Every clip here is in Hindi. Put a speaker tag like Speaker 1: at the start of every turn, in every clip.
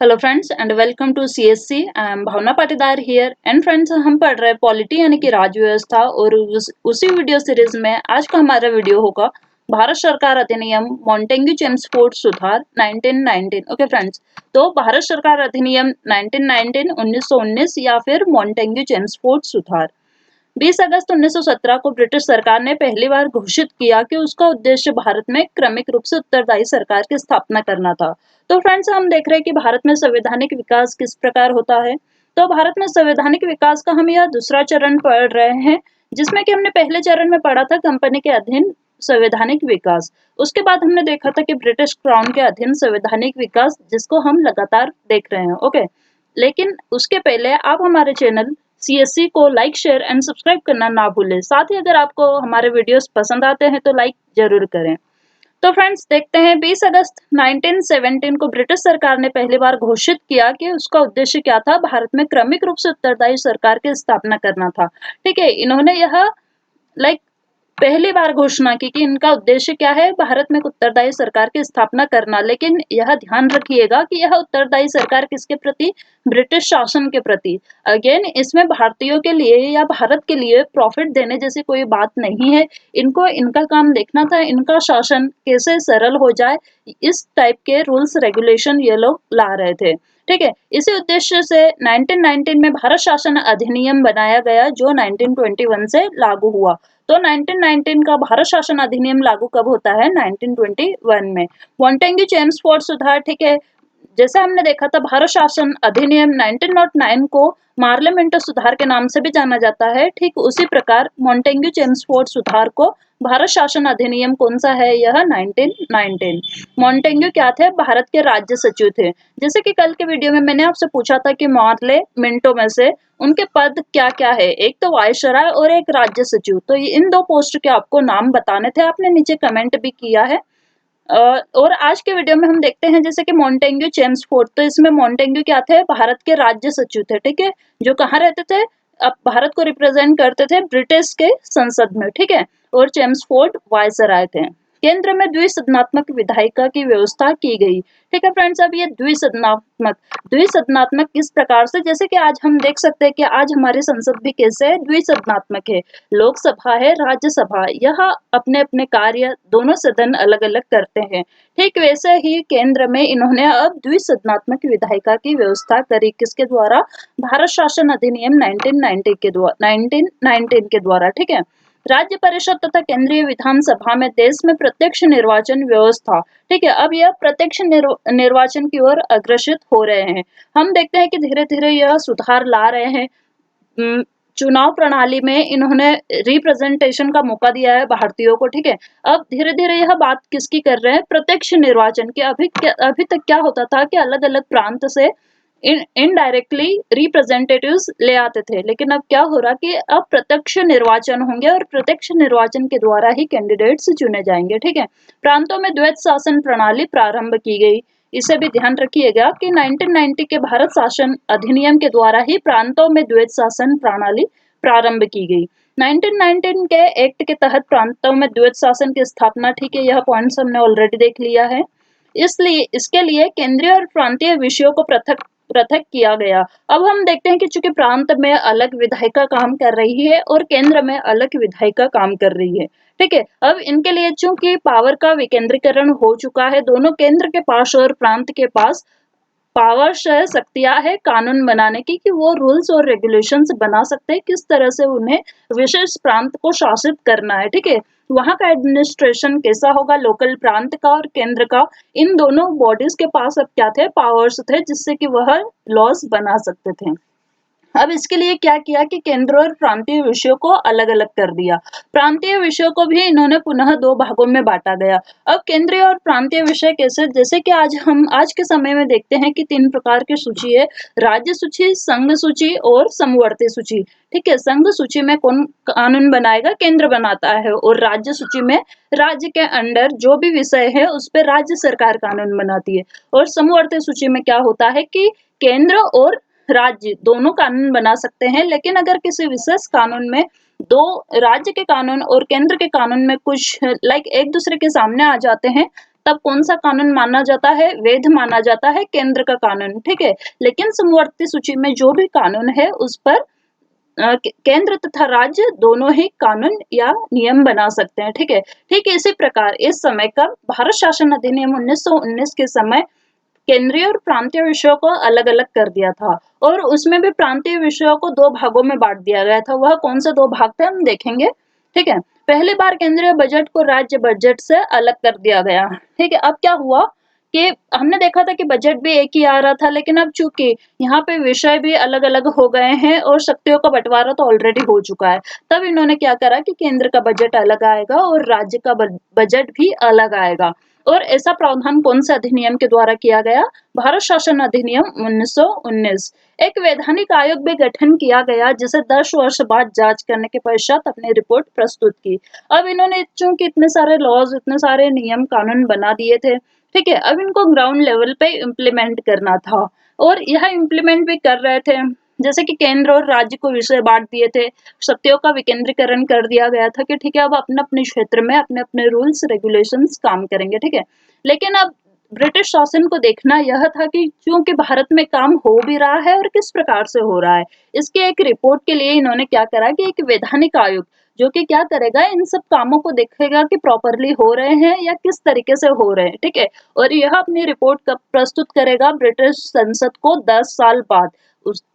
Speaker 1: Hello friends and welcome to CSC. I am Bhavna Patidar here and friends, हम पढ़ रहे हैं पॉलिटी यानी कि राज्य व्यवस्था और उसी वीडियो सीरीज में आज का हमारा वीडियो होगा भारत सरकार अधिनियम मॉन्टेग्यू चेम्सफोर्ड सुधार 1919। ओके फ्रेंड्स, तो भारत सरकार अधिनियम 1919 1919 या फिर मॉन्टेग्यू चेम्सफोर्ड सुधार 20 अगस्त 1917 को ब्रिटिश सरकार ने पहली बार घोषित किया कि उसका उद्देश्य भारत में क्रमिक रूप से उत्तरदायी सरकार की स्थापना करना था। तो फ्रेंड्स, हम देख रहे हैं कि भारत में संवैधानिक विकास किस प्रकार होता है। तो भारत में संवैधानिक विकास का हम यह दूसरा चरण पढ़ रहे हैं, जिसमें कि हमने पहले चरण में पढ़ा था कंपनी के अधीन संवैधानिक विकास। उसके बाद हमने देखा था कि ब्रिटिश क्राउन के अधीन संवैधानिक विकास, जिसको हम लगातार देख रहे हैं। ओके, लेकिन उसके पहले आप हमारे चैनल सीएससी को लाइक शेयर एंड सब्सक्राइब करना ना भूलें। साथ ही अगर आपको हमारे वीडियोस पसंद आते हैं तो लाइक जरूर करें। तो फ्रेंड्स, देखते हैं 20 अगस्त 1917 को ब्रिटिश सरकार ने पहली बार घोषित किया कि उसका उद्देश्य क्या था, भारत में क्रमिक रूप से उत्तरदायी सरकार की स्थापना करना था। ठीक है, इन्होंने यह लाइक पहली बार घोषणा की कि इनका उद्देश्य क्या है, भारत में एक उत्तरदायी सरकार की स्थापना करना। लेकिन यह ध्यान रखिएगा कि यह उत्तरदायी सरकार किसके प्रति, ब्रिटिश शासन के प्रति। अगेन, इसमें भारतीयों के लिए या भारत के लिए प्रॉफिट देने जैसी कोई बात नहीं है। इनको इनका काम देखना था, इनका शासन कैसे सरल हो जाए, इस टाइप के रूल्स रेगुलेशन ये लोग ला रहे थे। ठीक है, इसी उद्देश्य से 1919 में भारत शासन अधिनियम बनाया गया, जो 1921 से लागू हुआ। तो 1919 का भारत शासन अधिनियम लागू कब होता है, 1921 में। मॉन्टेग्यू चेम्सफोर्ड सुधार, ठीक है, जैसे हमने देखा था भारत शासन अधिनियम 1909 को पार्लियामेंट सुधार के नाम से भी जाना जाता है। ठीक उसी प्रकार मॉन्टेग्यू चेम्सफोर्ड सुधार को भारत शासन अधिनियम कौन सा है, यह 1919। मॉन्टेग्यू क्या थे, भारत के राज्य सचिव थे। जैसे कि कल के वीडियो में मैंने आपसे पूछा था कि पार्लियामेंटों में से उनके पद क्या क्या है, एक तो वायसराय और एक राज्य सचिव। तो इन दो पोस्ट के आपको नाम बताने थे, आपने नीचे कमेंट भी किया है। और आज के वीडियो में हम देखते हैं जैसे कि मॉन्टेग्यू चेम्सफोर्ड। तो इसमें मॉन्टेग्यू क्या थे, भारत के राज्य सचिव थे। ठीक है, जो कहाँ रहते थे, अब भारत को रिप्रेजेंट करते थे ब्रिटिश के संसद में। ठीक है, और चेम्सफोर्ड वायसराय थे। केंद्र में द्विसदनात्मक विधायिका की व्यवस्था की गई। ठीक है फ्रेंड्स, अब ये द्विसदनात्मक किस प्रकार से, जैसे कि आज हम देख सकते हैं कि आज हमारी संसद भी कैसे है, द्विसदनात्मक है। लोकसभा है, राज्यसभा, यह अपने अपने कार्य दोनों सदन अलग अलग करते हैं। ठीक वैसे ही केंद्र में इन्होंने अब द्विसदनात्मक विधायिका की व्यवस्था करी, किसके द्वारा, भारत शासन अधिनियम 1919 के द्वारा। ठीक है, राज्य परिषद तथा केंद्रीय विधानसभा में देश में प्रत्यक्ष निर्वाचन व्यवस्था। ठीक है, अब यह प्रत्यक्ष निर्वाचन की ओर अग्रसित हो रहे हैं। हम देखते हैं कि धीरे धीरे यह सुधार ला रहे हैं। चुनाव प्रणाली में इन्होंने रिप्रेजेंटेशन का मौका दिया है भारतीयों को। ठीक है, अब धीरे धीरे यह बात किसकी कर रहे हैं, प्रत्यक्ष निर्वाचन की। अभी तक क्या होता था कि अलग अलग प्रांत से इनडायरेक्टली रिप्रेजेंटेटिव्स ले आते थे, लेकिन अब क्या हो रहा कि अब प्रत्यक्ष निर्वाचन होंगे और प्रत्यक्ष निर्वाचन के द्वारा ही कैंडिडेट्स चुने जाएंगे। ठीक है, प्रांतों में द्वैत शासन प्रणाली प्रारंभ की गई। इसे भी ध्यान रखिएगा कि 1990 के भारत शासन अधिनियम के द्वारा ही प्रांतों में द्वैत शासन प्रणाली प्रारंभ की गई। 1919 के एक्ट के तहत प्रांतों में द्वैत शासन की स्थापना। ठीक है, यह पॉइंट्स हमने ऑलरेडी देख लिया है। इसलिए इसके लिए केंद्रीय और प्रांतीय विषयों को पृथक पृथक किया गया। अब हम देखते हैं कि चूंकि प्रांत में अलग विधायिका काम कर रही है और केंद्र में अलग विधायिका काम कर रही है। ठीक है, अब इनके लिए चूंकि पावर का विकेंद्रीकरण हो चुका है, दोनों केंद्र के पास और प्रांत के पास पावर्स है, शक्तियां है कानून बनाने की, कि वो रूल्स और रेगुलेशंस बना सकते हैं किस तरह से उन्हें विशेष प्रांत को शासित करना है। ठीक है, वहां का एडमिनिस्ट्रेशन कैसा होगा, लोकल प्रांत का और केंद्र का, इन दोनों बॉडीज के पास अब क्या थे, पावर्स थे, जिससे कि वह लॉस बना सकते थे। अब इसके लिए क्या किया कि केंद्र और प्रांतीय विषयों को अलग अलग कर दिया। प्रांतीय विषयों को भी इन्होंने पुनः दो भागों में बांटा गया। अब केंद्रीय और प्रांतीय विषय कैसे, जैसे कि आज के समय में देखते हैं कि तीन प्रकार की सूची है, राज्य सूची, संघ सूची और समवर्ती सूची। ठीक है, संघ सूची में कौन कानून बनाएगा, केंद्र बनाता है, और राज्य सूची में राज्य के अंडर जो भी विषय है उस पर राज्य सरकार कानून बनाती है। और समवर्ती सूची में क्या होता है कि केंद्र और राज्य दोनों कानून बना सकते हैं, लेकिन अगर किसी विशेष कानून में दो राज्य के कानून और केंद्र के कानून में कुछ एक दूसरे के सामने आ जाते हैं, तब कौन सा कानून माना जाता है? वैध माना जाता है केंद्र का कानून, ठीक है। लेकिन समवर्ती सूची में जो भी कानून है उस पर केंद्र तथा राज्य दोनों ही कानून या नियम बना सकते हैं, ठीक है। ठीक इसी प्रकार इस समय का भारत शासन अधिनियम 1919 के समय केंद्रीय और प्रांतीय विषयों को अलग अलग कर दिया था, और उसमें भी प्रांतीय विषयों को दो भागों में बांट दिया गया था। वह कौन से दो भाग थे हम देखेंगे, ठीक है। पहली बार केंद्रीय बजट को राज्य बजट से अलग कर दिया गया, ठीक है। अब क्या हुआ कि हमने देखा था कि बजट भी एक ही आ रहा था, लेकिन अब चूंकि यहाँ पे विषय भी अलग अलग हो गए हैं और शक्तियों का बंटवारा तो ऑलरेडी हो चुका है, तब इन्होंने क्या करा कि केंद्र का बजट अलग आएगा और राज्य का बजट भी अलग आएगा। और ऐसा प्रावधान कौन से अधिनियम के द्वारा किया गया? भारत शासन अधिनियम 1919। एक वैधानिक आयोग भी गठन किया गया जिसे 10 वर्ष बाद जांच करने के पश्चात अपनी रिपोर्ट प्रस्तुत की। अब इन्होंने चूंकि इतने सारे लॉज, इतने सारे नियम कानून बना दिए थे, ठीक है, अब इनको ग्राउंड लेवल पे इम्प्लीमेंट करना था, और यह इम्प्लीमेंट भी कर रहे थे। जैसे कि केंद्र और राज्य को विषय बांट दिए थे, शक्तियों का विकेंद्रीकरण कर दिया गया था कि ठीक है, अब अपने अपने क्षेत्र में अपने अपने रूल्स रेगुलेशंस काम करेंगे, ठीक है। लेकिन अब ब्रिटिश शासन को देखना यह था कि क्योंकि भारत में काम हो भी रहा है और किस प्रकार से हो रहा है, इसके एक रिपोर्ट के लिए इन्होंने क्या करा कि एक वैधानिक आयोग जो कि क्या करेगा, इन सब कामों को देखेगा कि प्रॉपरली हो रहे हैं या किस तरीके से हो रहे हैं, ठीक है। और यह अपनी रिपोर्ट कब प्रस्तुत करेगा? ब्रिटिश संसद को 10 साल बाद।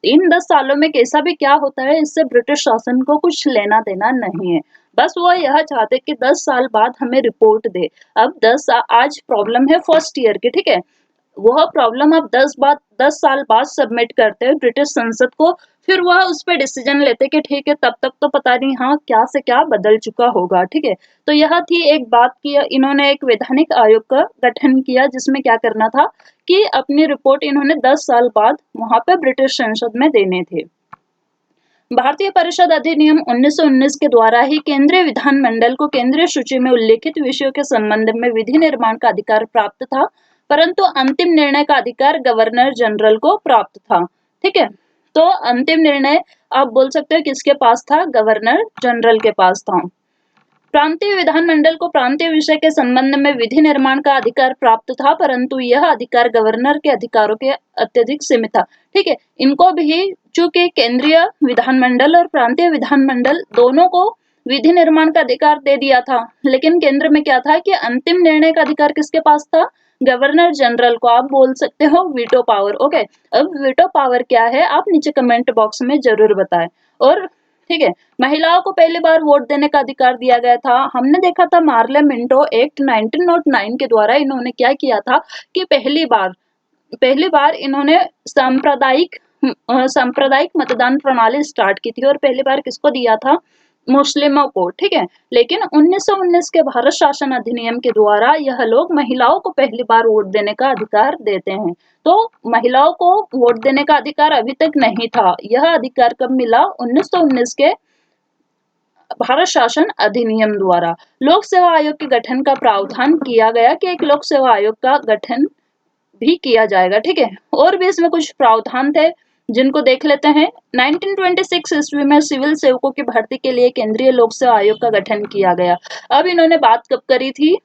Speaker 1: इन 10 सालों में कैसा भी क्या होता है, इससे ब्रिटिश शासन को कुछ लेना देना नहीं है। बस वो यह चाहते कि 10 साल बाद हमें रिपोर्ट दे। अब आज प्रॉब्लम है फर्स्ट ईयर की, ठीक है। वह प्रॉब्लम अब 10 साल बाद सबमिट करते हैं ब्रिटिश संसद को, फिर वह उस पर डिसीजन लेते कि ठीक है, तब तक तो पता नहीं हाँ क्या से क्या बदल चुका होगा, ठीक है। तो यह थी एक बात की इन्होंने एक वैधानिक आयोग का गठन किया जिसमें क्या करना था कि अपनी रिपोर्ट इन्होंने 10 साल बाद वहां पे ब्रिटिश संसद में देने थे। भारतीय परिषद अधिनियम 1919 के द्वारा ही केंद्रीय विधानमंडल को केंद्रीय सूची में उल्लेखित विषयों के संबंध में विधि निर्माण का अधिकार प्राप्त था, परंतु अंतिम निर्णय का अधिकार गवर्नर जनरल को प्राप्त था, ठीक है। तो अंतिम निर्णय आप बोल सकते हो किसके पास था? गवर्नर जनरल के पास था। प्रांतीय विधानमंडल को प्रांतीय विषय के संबंध में विधि निर्माण का अधिकार प्राप्त था, परंतु यह अधिकार गवर्नर के अधिकारों के अत्यधिक सीमित था, ठीक है। इनको भी चूंकि केंद्रीय विधानमंडल और प्रांतीय विधानमंडल दोनों को विधि निर्माण का अधिकार दे दिया था, लेकिन केंद्र में क्या था कि अंतिम निर्णय का अधिकार किसके पास था? गवर्नर जनरल को। आप बोल सकते हो वीटो पावर, ओके। अब वीटो पावर क्या है आप नीचे कमेंट बॉक्स में जरूर बताएं। और ठीक है, महिलाओं को पहली बार वोट देने का अधिकार दिया गया था। हमने देखा था मार्ले मिंटो एक्ट 1909 के द्वारा इन्होंने क्या किया था कि पहली बार इन्होंने सांप्रदायिक मतदान प्रणाली स्टार्ट की थी, और पहली बार किसको दिया था? मुस्लिमों को, ठीक है। लेकिन 1919 के भारत शासन अधिनियम के द्वारा यह लोग महिलाओं को पहली बार वोट देने का अधिकार देते हैं। तो महिलाओं को वोट देने का अधिकार अभी तक नहीं था। यह अधिकार कब मिला? 1919 के भारत शासन अधिनियम द्वारा। लोक सेवा आयोग के गठन का प्रावधान किया गया कि एक लोक सेवा आयोग का गठन भी किया जाएगा, ठीक है। और भी इसमें कुछ प्रावधान थे जिनको देख लेते हैं। 1926 ईस्वी में सिविल सेवकों की भर्ती के लिए केंद्रीय लोक सेवा आयोग का गठन किया गया। अब इन्होंने बात कब करी थी?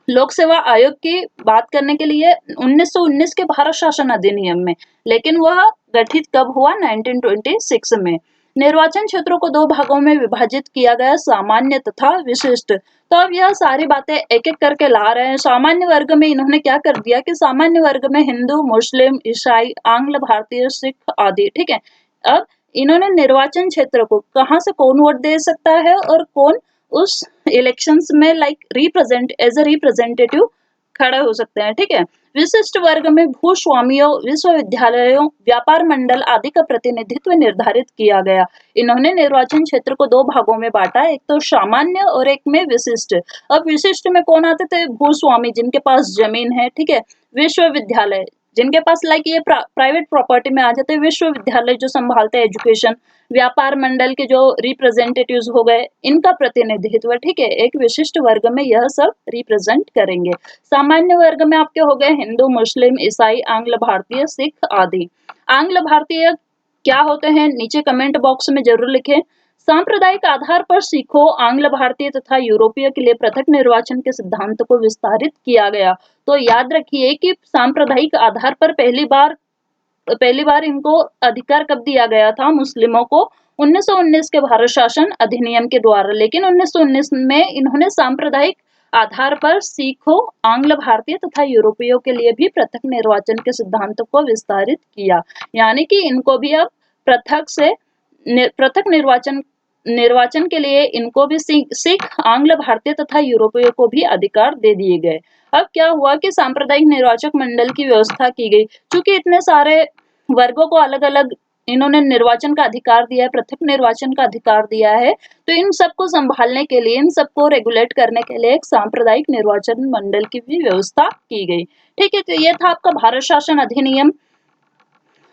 Speaker 1: लोक सेवा आयोग की बात करने के लिए 1919 के भारत शासन अधिनियम में, लेकिन वह गठित कब हुआ? 1926 में। निर्वाचन क्षेत्रों को दो भागों में विभाजित किया गया, सामान्य तथा विशिष्ट। तो अब यह सारी बातें एक एक करके ला रहे हैं। सामान्य वर्ग में इन्होंने क्या कर दिया कि सामान्य वर्ग में हिंदू, मुस्लिम, ईसाई, आंग्ल भारतीय, सिख आदि, ठीक है। अब इन्होंने निर्वाचन क्षेत्र को कहाँ से कौन वोट दे सकता है और कौन उस इलेक्शंस में रिप्रेजेंट एज ए रिप्रेजेंटेटिव खड़े हो सकते हैं, ठीक है। विशिष्ट वर्ग में भूस्वामियों, विश्वविद्यालयों, व्यापार मंडल आदि का प्रतिनिधित्व निर्धारित किया गया। इन्होंने निर्वाचन क्षेत्र को दो भागों में बांटा, एक तो सामान्य और एक में विशिष्ट। अब विशिष्ट में कौन आते थे? भूस्वामी जिनके पास जमीन है, ठीक है। विश्वविद्यालय जिनके पास ये प्राइवेट प्रॉपर्टी में आ जाते हैं, विश्वविद्यालय जो संभालते हैं एजुकेशन। व्यापार मंडल के जो रिप्रेजेंटेटिव्स हो गए, इनका प्रतिनिधित्व, ठीक है। एक विशिष्ट वर्ग में यह सब रिप्रेजेंट करेंगे। सामान्य वर्ग में आपके हो गए हिंदू, मुस्लिम, ईसाई, आंग्ल भारतीय, सिख आदि। आंग्ल भारतीय क्या होते हैं नीचे कमेंट बॉक्स में जरूर लिखें। सांप्रदायिक आधार पर सिखों, आंग्ल भारतीय तथा यूरोपीय के लिए पृथक निर्वाचन के सिद्धांत को विस्तारित किया गया। तो याद रखिए कि सांप्रदायिक आधार पर पहली बार इनको अधिकार कब दिया गया था मुस्लिमों को? 1919 के भारत शासन अधिनियम के द्वारा। लेकिन 1919 में इन्होंने सांप्रदायिक आधार पर सिखों, आंग्ल भारतीय तथा यूरोपीयों के लिए भी पृथक निर्वाचन के सिद्धांत को विस्तारित किया। यानी कि इनको भी अब पृथक निर्वाचन के लिए इनको भी सिख, आंग्ल भारतीय तथा यूरोपीय को भी अधिकार दे दिए गए। अब क्या हुआ कि सांप्रदायिक निर्वाचक मंडल की व्यवस्था की गई। चूंकि इतने सारे वर्गों को अलग अलग इन्होंने निर्वाचन का अधिकार दिया है, पृथक निर्वाचन का अधिकार दिया है, तो इन सबको संभालने के लिए, इन सबको रेगुलेट करने के लिए एक सांप्रदायिक निर्वाचन मंडल की भी व्यवस्था की गई। ठीक है, तो ये था आपका भारत शासन अधिनियम।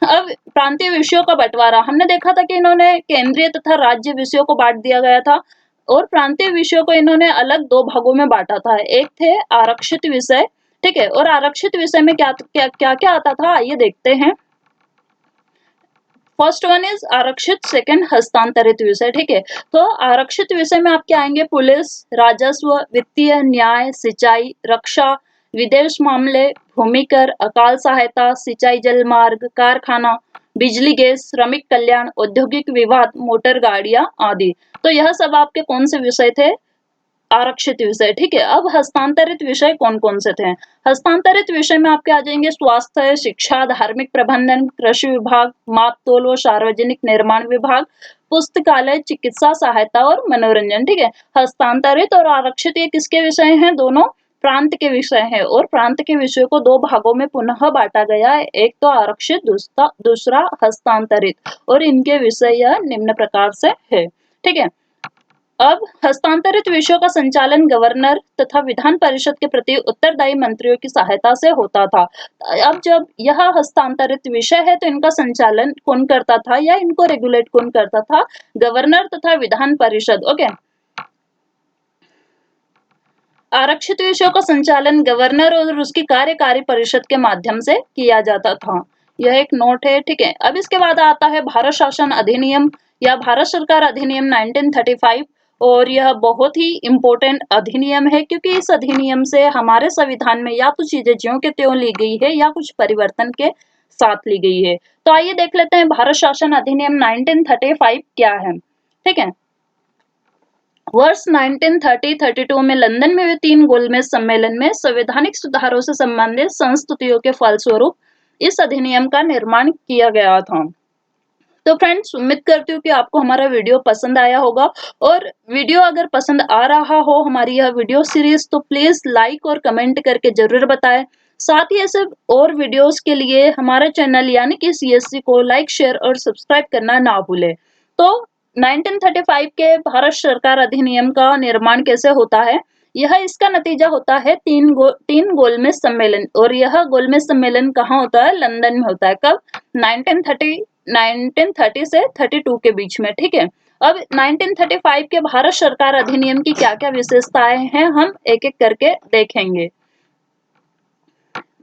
Speaker 1: अब प्रांतीय विषयों का बंटवारा, हमने देखा था कि इन्होंने केंद्रीय तथा राज्य विषयों को बांट दिया गया था और प्रांतीय विषयों को इन्होंने अलग दो भागों में बांटा था। एक थे आरक्षित विषय, ठीक है, और आरक्षित विषय में क्या क्या क्या आता था, आइए देखते हैं। फर्स्ट वन इज आरक्षित, सेकंड हस्तांतरित विषय। ठीक है, तो आरक्षित विषय में आपके आएंगे पुलिस, राजस्व, वित्तीय, न्याय, सिंचाई, रक्षा, विदेश मामले, भूमि कर, अकाल सहायता, सिंचाई जल मार्ग, कारखाना, बिजली गैस, श्रमिक कल्याण, औद्योगिक विवाद, मोटर गाड़ियां आदि। तो यह सब आपके कौन से विषय थे? आरक्षित विषय। ठीक है, अब हस्तांतरित विषय कौन कौन से थे? हस्तांतरित विषय में आपके आ जाएंगे स्वास्थ्य, शिक्षा, धार्मिक प्रबंधन, कृषि विभाग, माप तोल व सार्वजनिक निर्माण विभाग, पुस्तकालय, चिकित्सा सहायता और मनोरंजन। ठीक है, हस्तांतरित और आरक्षित ये किसके विषय हैं? दोनों प्रांत के विषय हैं और प्रांत के विषय को दो भागों में पुनः बांटा गया है, एक तो आरक्षित, दूसरा हस्तांतरित, और इनके विषय यह निम्न प्रकार से है। ठीक है, अब हस्तांतरित विषयों का संचालन गवर्नर तथा विधान परिषद के प्रति उत्तरदायी मंत्रियों की सहायता से होता था। अब जब यह हस्तांतरित विषय है तो इनका संचालन कौन करता था या इनको रेगुलेट कौन करता था? गवर्नर तथा विधान परिषद। ओके, आरक्षित विषयों का संचालन गवर्नर और उसकी कार्यकारी परिषद के माध्यम से किया जाता था। यह एक नोट है। ठीक है, अब इसके बाद आता है भारत शासन अधिनियम या भारत सरकार अधिनियम 1935, और यह बहुत ही इम्पोर्टेंट अधिनियम है क्योंकि इस अधिनियम से हमारे संविधान में या तो चीजें ज्यों के त्यों ली गई है या कुछ परिवर्तन के साथ ली गई है। तो आइए देख लेते हैं भारत शासन अधिनियम 1935 क्या है। ठीक है, वर्ष 1932 में लंदन में हुए 3 गोलमेज सम्मेलन में संवैधानिक सुधारों से संबंधित संस्तुतियों के फलस्वरूप इस अधिनियम का निर्माण किया गया था। तो फ्रेंड्स, उम्मीद करती हूँ कि आपको हमारा वीडियो पसंद आया होगा, और वीडियो अगर पसंद आ रहा हो हमारी यह वीडियो सीरीज, तो प्लीज लाइक और कमेंट करके जरूर बताएं। साथ ही ऐसे और वीडियोस के लिए हमारे चैनल यानी कि CSC को लाइक, शेयर और सब्सक्राइब करना ना भूलें। तो 1935 के भारत सरकार अधिनियम का निर्माण कैसे होता है? यह इसका नतीजा होता है तीन गोलमेज सम्मेलन, और यह गोलमेज सम्मेलन कहाँ होता है? लंदन में होता है। कब? 1930 से 32 के बीच में। ठीक है, अब 1935 के भारत सरकार अधिनियम की क्या क्या विशेषताएं हैं हम एक एक करके देखेंगे।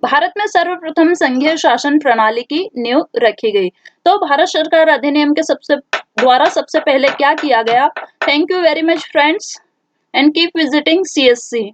Speaker 1: भारत में सर्वप्रथम संघीय शासन प्रणाली की नींव रखी गई। तो भारत सरकार अधिनियम के सबसे पहले क्या किया गया? Thank you very much friends and keep visiting CSC।